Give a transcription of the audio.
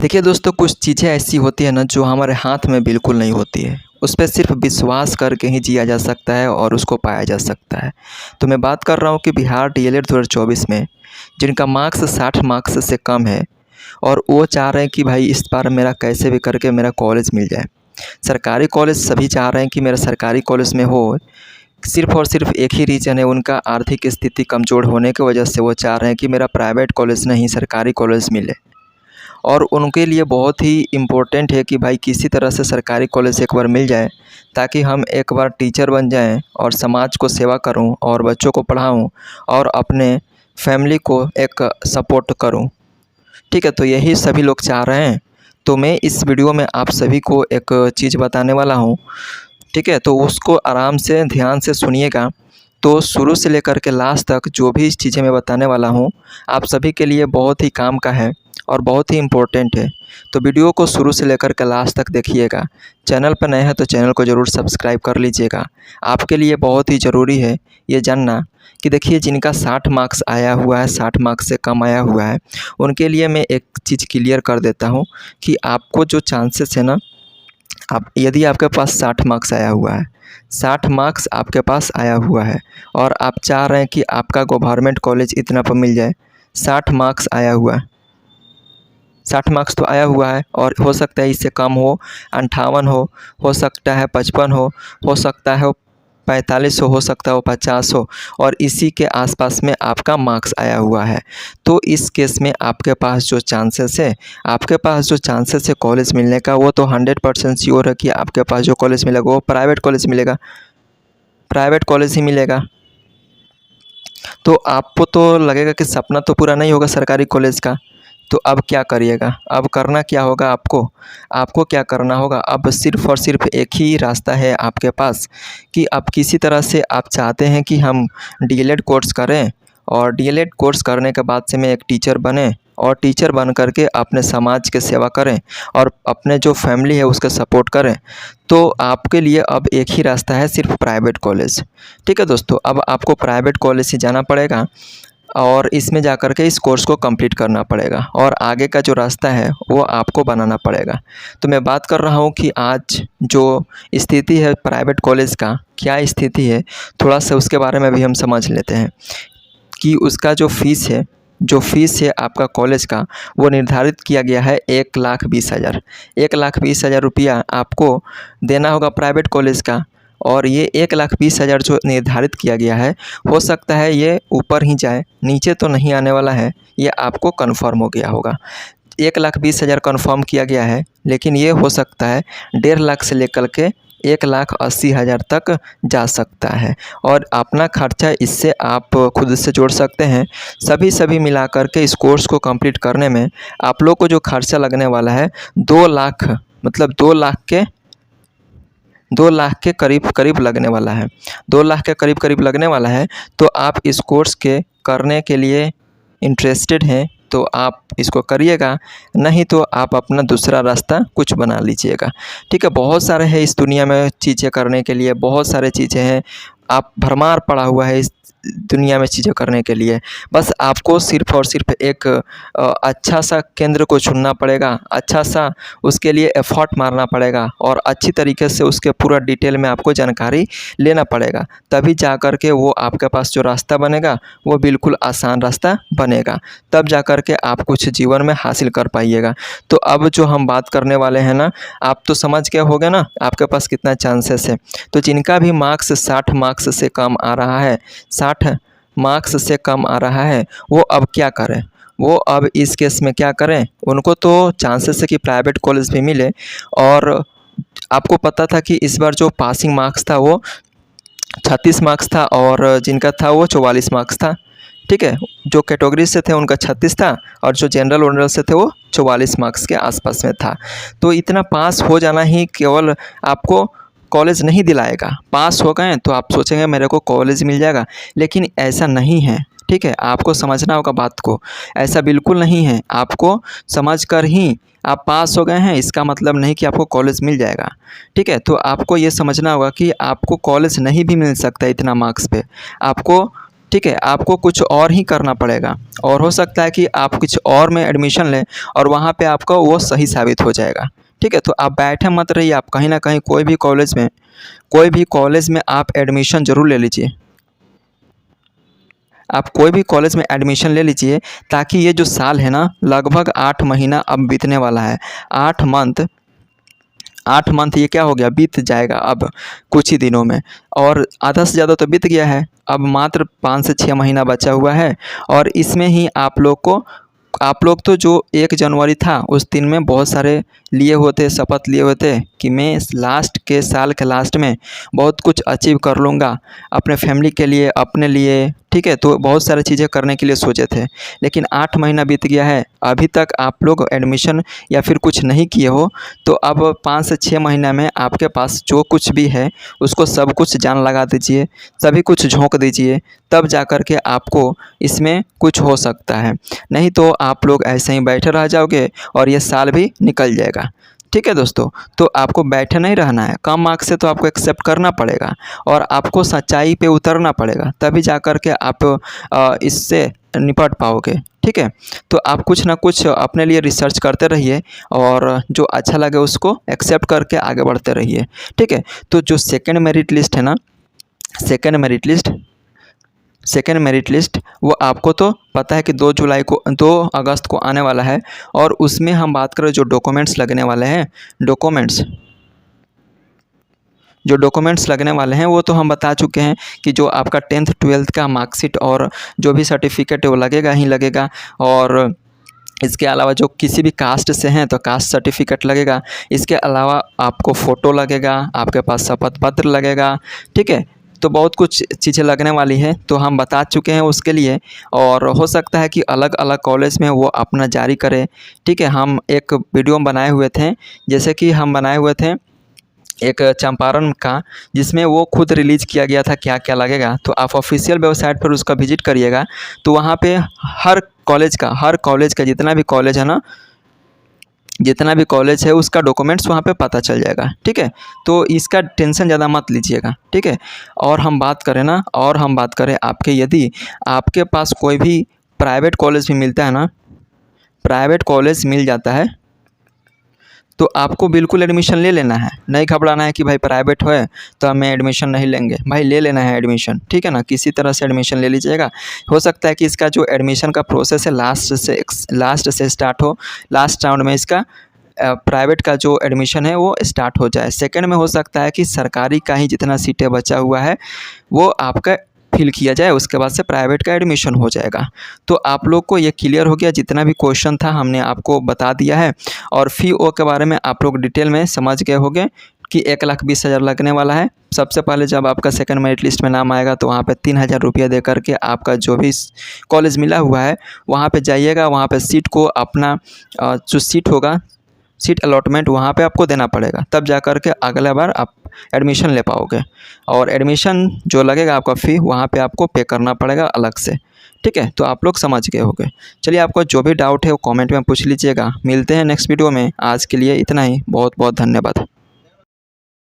देखिए दोस्तों, कुछ चीज़ें ऐसी होती है ना जो हमारे हाथ में बिल्कुल नहीं होती है। उस पे सिर्फ़ विश्वास करके ही जिया जा सकता है और उसको पाया जा सकता है। तो मैं बात कर रहा हूँ कि बिहार डीएलएड 2024 में जिनका मार्क्स 60 मार्क्स से कम है और वो चाह रहे हैं कि भाई इस बार मेरा कैसे भी करके मेरा कॉलेज मिल जाए। सरकारी कॉलेज सभी चाह रहे हैं कि मेरा सरकारी कॉलेज में हो, सिर्फ़ और सिर्फ़ एक ही रीज़न है, उनका आर्थिक स्थिति कमज़ोर होने की वजह से वो चाह रहे हैं कि मेरा प्राइवेट कॉलेज नहीं सरकारी कॉलेज मिले। और उनके लिए बहुत ही इम्पोर्टेंट है कि भाई किसी तरह से सरकारी कॉलेज एक बार मिल जाए, ताकि हम एक बार टीचर बन जाएं और समाज को सेवा करूं और बच्चों को पढ़ाऊं और अपने फैमिली को एक सपोर्ट करूं। ठीक है, तो यही सभी लोग चाह रहे हैं। तो मैं इस वीडियो में आप सभी को एक चीज़ बताने वाला हूं। ठीक है, तो उसको आराम से ध्यान से सुनिएगा। तो शुरू से लेकर के लास्ट तक जो भी चीज़ें मैं बताने वाला हूँ, आप सभी के लिए बहुत ही काम का है और बहुत ही इम्पोर्टेंट है। तो वीडियो को शुरू से लेकर के लास्ट तक देखिएगा। चैनल पर नए हैं तो चैनल को ज़रूर सब्सक्राइब कर लीजिएगा। आपके लिए बहुत ही ज़रूरी है ये जानना कि देखिए, जिनका 60 मार्क्स आया हुआ है, 60 मार्क्स से कम आया हुआ है, उनके लिए मैं एक चीज़ क्लियर कर देता हूँ कि आपको जो चांसेस है ना, आप यदि आपके पास 60 मार्क्स आया हुआ है, 60 मार्क्स आपके पास आया हुआ है और आप चाह रहे हैं कि आपका गवर्नमेंट कॉलेज इतना पर मिल जाए, 60 मार्क्स आया हुआ है, 60 मार्क्स तो आया हुआ है और हो सकता है इससे कम हो, 58 हो सकता है 55 हो सकता है 45 हो सकता है वो 50 हो, और इसी के आसपास में आपका मार्क्स आया हुआ है। तो इस केस में आपके पास जो चांसेस है कॉलेज मिलने का, वो तो 100% श्योर है कि आपके पास जो कॉलेज मिलेगा वो प्राइवेट कॉलेज मिलेगा, प्राइवेट कॉलेज ही मिलेगा। तो आपको तो लगेगा कि सपना तो पूरा नहीं होगा सरकारी कॉलेज का। तो अब क्या करिएगा? अब करना क्या होगा आपको क्या करना होगा? अब सिर्फ़ और सिर्फ एक ही रास्ता है आपके पास कि आप किसी तरह से आप चाहते हैं कि हम डीएलएड कोर्स करें और डीएलएड कोर्स करने के बाद से मैं एक टीचर बने और टीचर बन कर के अपने समाज की सेवा करें और अपने जो फैमिली है उसका सपोर्ट करें। तो आपके लिए अब एक ही रास्ता है, सिर्फ प्राइवेट कॉलेज। ठीक है दोस्तों, अब आपको प्राइवेट कॉलेज ही जाना पड़ेगा और इसमें जाकर के इस कोर्स को कंप्लीट करना पड़ेगा और आगे का जो रास्ता है वो आपको बनाना पड़ेगा। तो मैं बात कर रहा हूँ कि आज जो स्थिति है प्राइवेट कॉलेज का, क्या स्थिति है, थोड़ा सा उसके बारे में भी हम समझ लेते हैं कि उसका जो फ़ीस है आपका कॉलेज का, वो निर्धारित किया गया है 1,20,000। 1,20,000 रुपया आपको देना होगा प्राइवेट कॉलेज का। और ये 1,20,000 जो निर्धारित किया गया है, हो सकता है ये ऊपर ही जाए, नीचे तो नहीं आने वाला है, ये आपको कन्फर्म हो गया होगा। 1,20,000 कन्फर्म किया गया है, लेकिन ये हो सकता है 1.5 लाख से लेकर के 1,80,000 तक जा सकता है और अपना खर्चा इससे आप खुद से जोड़ सकते हैं। सभी मिला कर के इस कोर्स को कंप्लीट करने में आप लोग को जो खर्चा लगने वाला है 2 लाख, मतलब 2 लाख के करीब लगने वाला है, 2 लाख के करीब लगने वाला है। तो आप इस कोर्स के करने के लिए इंटरेस्टेड हैं तो आप इसको करिएगा, नहीं तो आप अपना दूसरा रास्ता कुछ बना लीजिएगा। ठीक है, बहुत सारे हैं इस दुनिया में चीज़ें करने के लिए, बहुत सारे चीज़ें हैं, आप भरमार पड़ा हुआ है इस दुनिया में चीज़ें करने के लिए। बस आपको सिर्फ़ और सिर्फ एक अच्छा सा केंद्र को चुनना पड़ेगा, अच्छा सा उसके लिए एफ़र्ट मारना पड़ेगा और अच्छी तरीके से उसके पूरा डिटेल में आपको जानकारी लेना पड़ेगा। तभी जा कर के वो आपके पास जो रास्ता बनेगा वो बिल्कुल आसान रास्ता बनेगा, तब जा कर के आप कुछ जीवन में हासिल कर पाइएगा। तो अब जो हम बात करने वाले हैं ना, आप तो समझ गए होंगे ना आपके पास कितना चांसेस है। तो जिनका भी मार्क्स 60 मार्क्स से कम आ रहा है, 60 मार्क्स से कम आ रहा है, वो अब क्या करें? वो अब इस केस में क्या करें? उनको तो चांसेस है कि प्राइवेट कॉलेज में मिले। और आपको पता था कि इस बार जो पासिंग मार्क्स था वो 36 मार्क्स था और जिनका था वो 44 मार्क्स था। ठीक है, जो कैटेगरी से थे उनका 36 था और जो जनरल वनरल से थे वो 44 मार्क्स के आसपास में था। तो इतना पास हो जाना ही केवल आपको कॉलेज नहीं दिलाएगा। पास हो गए तो आप सोचेंगे मेरे को कॉलेज मिल जाएगा, लेकिन ऐसा नहीं है। ठीक है, आपको समझना होगा बात को, ऐसा बिल्कुल नहीं है। आपको समझ कर ही आप पास हो गए हैं इसका मतलब नहीं कि आपको कॉलेज मिल जाएगा। ठीक है, तो आपको ये समझना होगा कि आपको कॉलेज नहीं भी मिल सकता इतना मार्क्स पे। आपको ठीक है, आपको कुछ और ही करना पड़ेगा और हो सकता है कि आप कुछ और में एडमिशन लें और वहाँ पे आपका वो सही साबित हो जाएगा। ठीक है, तो आप बैठे मत रहिए, आप कहीं न कहीं कोई भी कॉलेज में आप एडमिशन ज़रूर ले लीजिए। आप कोई भी कॉलेज में एडमिशन ले लीजिए, ताकि ये जो साल है ना, लगभग 8 महीना अब बीतने वाला है। 8 मंथ ये क्या हो गया, बीत जाएगा अब कुछ ही दिनों में, और आधा से ज़्यादा तो बीत गया है। अब मात्र 5 से 6 महीना बचा हुआ है और इसमें ही आप लोग तो जो 1 जनवरी था उस दिन में बहुत सारे शपथ लिए हुए थे कि मैं इस साल के लास्ट में बहुत कुछ अचीव कर लूँगा अपने फैमिली के लिए, अपने लिए। ठीक है, तो बहुत सारी चीज़ें करने के लिए सोचे थे, लेकिन 8 महीना बीत गया है, अभी तक आप लोग एडमिशन या फिर कुछ नहीं किए हो। तो अब 5 से 6 महीना में आपके पास जो कुछ भी है उसको सब कुछ जान लगा दीजिए, सभी कुछ झोंक दीजिए, तब जा कर के आपको इसमें कुछ हो सकता है। नहीं तो आप लोग ऐसे ही बैठे रह जाओगे और ये साल भी निकल जाएगा। ठीक है दोस्तों, तो आपको बैठे नहीं रहना है, कम मार्क्स से तो आपको एक्सेप्ट करना पड़ेगा और आपको सच्चाई पे उतरना पड़ेगा, तभी जा कर के आप इससे निपट पाओगे। ठीक है, तो आप कुछ ना कुछ अपने लिए रिसर्च करते रहिए और जो अच्छा लगे उसको एक्सेप्ट करके आगे बढ़ते रहिए। ठीक है, तो जो सेकंड मेरिट लिस्ट है ना, सेकेंड मेरिट लिस्ट वो आपको तो पता है कि 2 अगस्त को आने वाला है, और उसमें हम बात करें जो डॉक्यूमेंट्स लगने वाले हैं, जो डॉक्यूमेंट्स लगने वाले हैं वो तो हम बता चुके हैं कि जो आपका 10th 12th का मार्कशीट और जो भी सर्टिफिकेट है वो लगेगा ही लगेगा, और इसके अलावा जो किसी भी कास्ट से हैं तो कास्ट सर्टिफिकेट लगेगा। इसके अलावा आपको फ़ोटो लगेगा, आपके पास शपथ पत्र लगेगा। ठीक है, तो बहुत कुछ चीज़ें लगने वाली है, तो हम बता चुके हैं उसके लिए, और हो सकता है कि अलग अलग कॉलेज में वो अपना जारी करें। ठीक है, हम एक वीडियो बनाए हुए थे, जैसे कि हम बनाए हुए थे एक चंपारण का, जिसमें वो खुद रिलीज़ किया गया था क्या क्या लगेगा। तो आप ऑफिशियल वेबसाइट पर उसका विजिट करिएगा, तो वहाँ पे हर कॉलेज का जितना भी कॉलेज है ना, जितना भी कॉलेज है उसका डॉक्यूमेंट्स वहाँ पे पता चल जाएगा। ठीक है, तो इसका टेंशन ज़्यादा मत लीजिएगा। ठीक है, और हम बात करें आपके, यदि आपके पास कोई भी प्राइवेट कॉलेज भी मिलता है ना, प्राइवेट कॉलेज मिल जाता है, तो आपको बिल्कुल एडमिशन ले लेना है। नहीं घबराना है कि भाई प्राइवेट है तो हमें एडमिशन नहीं लेंगे, भाई ले लेना है एडमिशन। ठीक है ना, किसी तरह से एडमिशन ले लीजिएगा। हो सकता है कि इसका जो एडमिशन का प्रोसेस है लास्ट से स्टार्ट हो, लास्ट राउंड में इसका प्राइवेट का जो एडमिशन है वो स्टार्ट हो जाए। सेकंड में हो सकता है कि सरकारी का ही जितना सीटें बचा हुआ है वो आपका फिल किया जाए, उसके बाद से प्राइवेट का एडमिशन हो जाएगा। तो आप लोग को ये क्लियर हो गया, जितना भी क्वेश्चन था हमने आपको बता दिया है, और फ़ी ओ के बारे में आप लोग डिटेल में समझ गए होंगे कि 1,20,000 लगने वाला है। सबसे पहले जब आपका सेकंड मेरिट लिस्ट में नाम आएगा तो वहाँ पे 3,000 रुपया दे करके आपका जो भी कॉलेज मिला हुआ है वहाँ पे जाइएगा, वहाँ पे सीट को अपना जो सीट होगा, सीट अलॉटमेंट वहाँ पे आपको देना पड़ेगा, तब जा कर के अगला बार आप एडमिशन ले पाओगे। और एडमिशन जो लगेगा आपका फ़ी वहाँ पे आपको पे करना पड़ेगा अलग से। ठीक है, तो आप लोग समझ गए होंगे। चलिए, आपको जो भी डाउट है वो कमेंट में पूछ लीजिएगा। मिलते हैं नेक्स्ट वीडियो में, आज के लिए इतना ही। बहुत बहुत धन्यवाद।